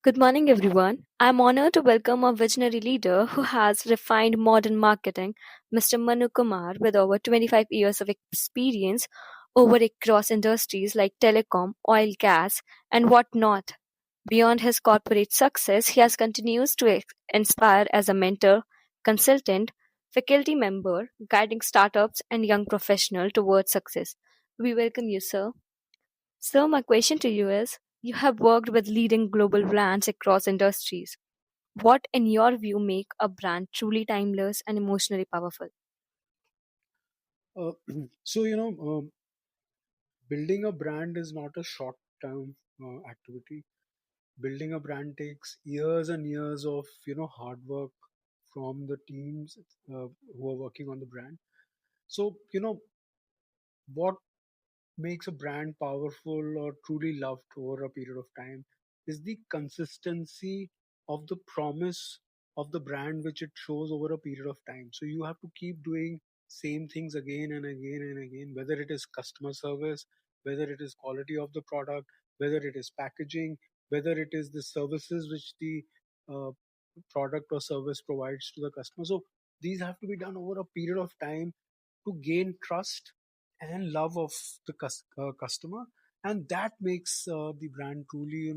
Good morning, everyone. I'm honored to welcome a visionary leader who has refined modern marketing, Mr. Manu Kumar, with over 25 years of experience over across industries like telecom, oil, gas, and whatnot. Beyond his corporate success, he has continues to inspire as a mentor, consultant, faculty member, guiding startups and young professionals towards success. We welcome you, sir. So, my question to you is you have worked with leading global brands across industries. What, in your view, make a brand truly timeless and emotionally powerful? Uh, so building a brand is not a short-term activity. Building a brand takes years and years of hard work from the teams who are working on the brand. So what makes a brand powerful or truly loved over a period of time is the consistency of the promise of the brand which it shows over a period of time. So you have to keep doing same things again and again and again, whether it is customer service, whether it is quality of the product, whether it is packaging, whether it is the services which the uh, product or service provides to the customer. So these have to be done over a period of time to gain trust and love of the customer, and that makes the brand truly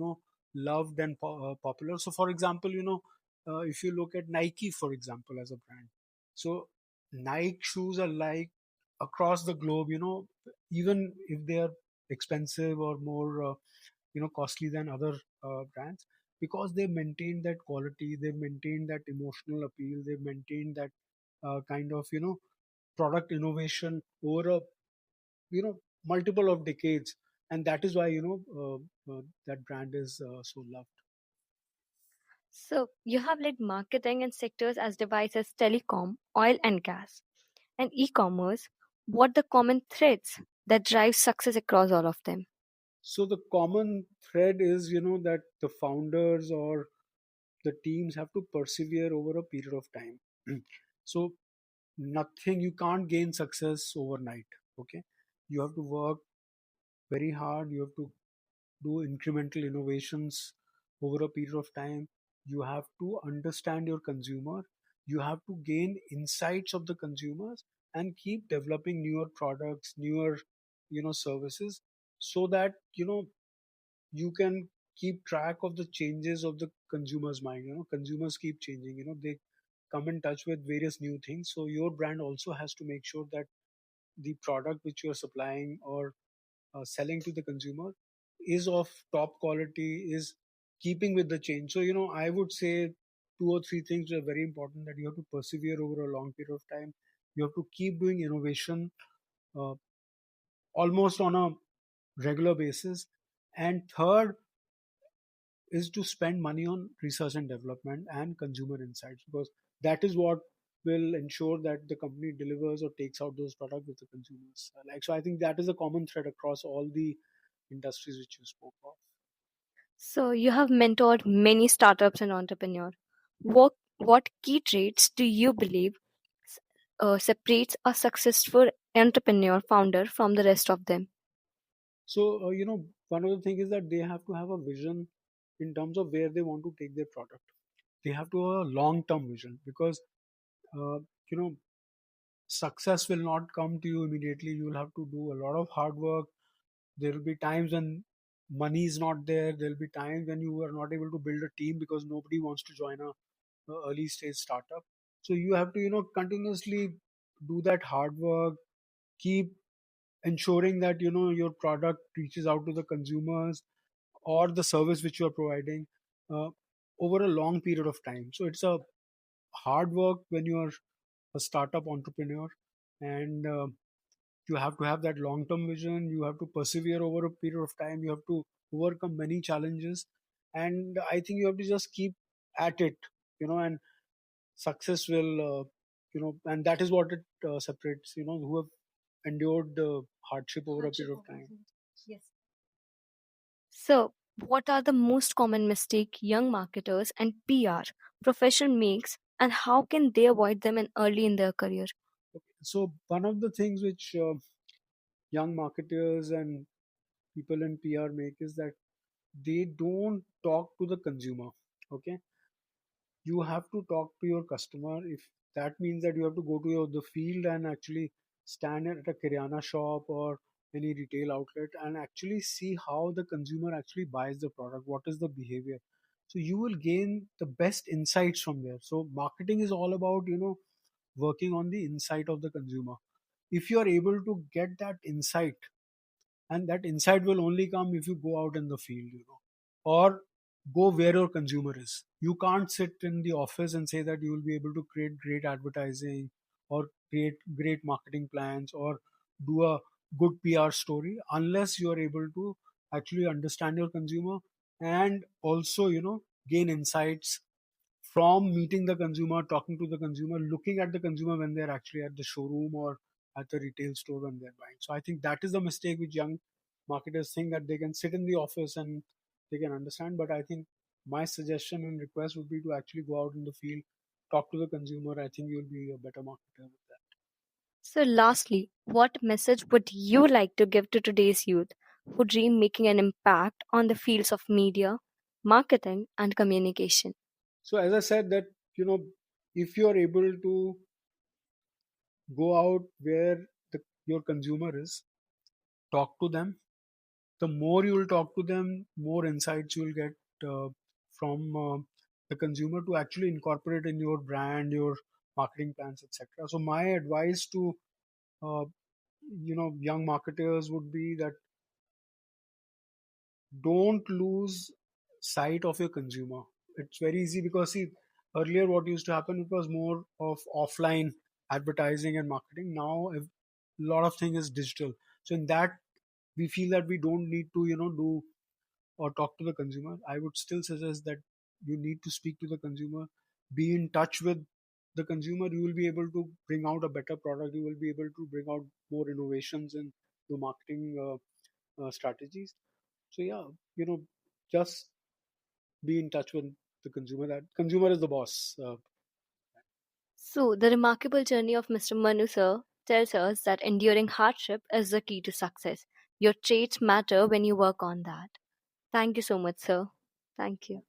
loved and popular. So for example, if you look at Nike, for example, as a brand, so Nike shoes are like across the globe, even if they are expensive or more costly than other brands, because they maintain that quality, they maintain that emotional appeal, they maintain that kind of product innovation over a multiple of decades, and that is why that brand is so loved. So, you have led marketing in sectors as diverse as telecom, oil and gas, and e commerce. What the common threads that drive success across all of them? So the common thread is that the founders or the teams have to persevere over a period of time. So nothing, you can't gain success overnight. Okay, you have to work very hard, you have to do incremental innovations over a period of time. You have to understand your consumer. You have to gain insights of the consumers and keep developing newer products, newer services, so that you can keep track of the changes of the consumer's mind. Consumers keep changing. They come in touch with various new things. So your brand also has to make sure that the product which you are supplying or selling to the consumer is of top quality, is keeping with the change. So I would say two or three things are very important: that you have to persevere over a long period of time, you have to keep doing innovation uh, almost on a regular basis, and third is to spend money on research and development and consumer insights, because that is what will ensure that the company delivers or takes out those products with the consumers. Like, so I think that is a common thread across all the industries which you spoke of. So, you have mentored many startups and entrepreneurs. What key traits do you believe separates a successful entrepreneur founder from the rest of them? So one of the things is that they have to have a vision in terms of where they want to take their product. They have to have a long term vision, because uh, you know success will not come to you immediately. You will have to do a lot of hard work. There will be times when money is not there. There will be times when you are not able to build a team because nobody wants to join a early stage startup. So you have to continuously do that hard work, keep ensuring that your product reaches out to the consumers or the service which you are providing uh, over a long period of time. So it's a hard work when you are a startup entrepreneur, and you have to have that long term vision. You have to persevere over a period of time. You have to overcome many challenges, and I think you have to just keep at it, and success will and that is what it separates who have endured hardship over a period of time. Yes. So, what are the most common mistake young marketers and PR profession makes, and how can they avoid them early in their career? So one of the things which young marketers and people in PR make is that they don't talk to the consumer. Okay, you have to talk to your customer. If that means that you have to go to the field and actually stand at a Kiryana shop or any retail outlet and actually see how the consumer actually buys the product, what is the behavior. So you will gain the best insights from there. So marketing is all about, working on the insight of the consumer. If you are able to get that insight, and that insight will only come if you go out in the field, or go where your consumer is. You can't sit in the office and say that you will be able to create great advertising or create great marketing plans or do a good PR story unless you are able to actually understand your consumer and also, gain insights from meeting the consumer, talking to the consumer, looking at the consumer when they're actually at the showroom or at the retail store when they're buying. So I think that is the mistake which young marketers think, that they can sit in the office and they can understand. But I think my suggestion and request would be to actually go out in the field, talk to the consumer. I think you'll be a better marketer with that. So, lastly, what message would you like to give to today's youth who dream making an impact on the fields of media, marketing, and communication? So as I said that, if you are able to go out where your consumer is, talk to them. The more you will talk to them, more insights you will get from the consumer to actually incorporate in your brand, your marketing plans, etc. So my advice to uh, young marketers would be that don't lose sight of your consumer. It's very easy because, see, earlier what used to happen, it was more of offline advertising and marketing. Now a lot of thing is digital. So in that, we feel that we don't need to do or talk to the consumer. I would still suggest that you need to speak to the consumer, be in touch with the consumer. You will be able to bring out a better product. You will be able to bring out more innovations in the marketing strategies. So yeah, just be in touch with the consumer. That consumer is the boss. So, the remarkable journey of Mr. Manu sir tells us that enduring hardship is the key to success. Your traits matter when you work on that. Thank you so much, sir. Thank you.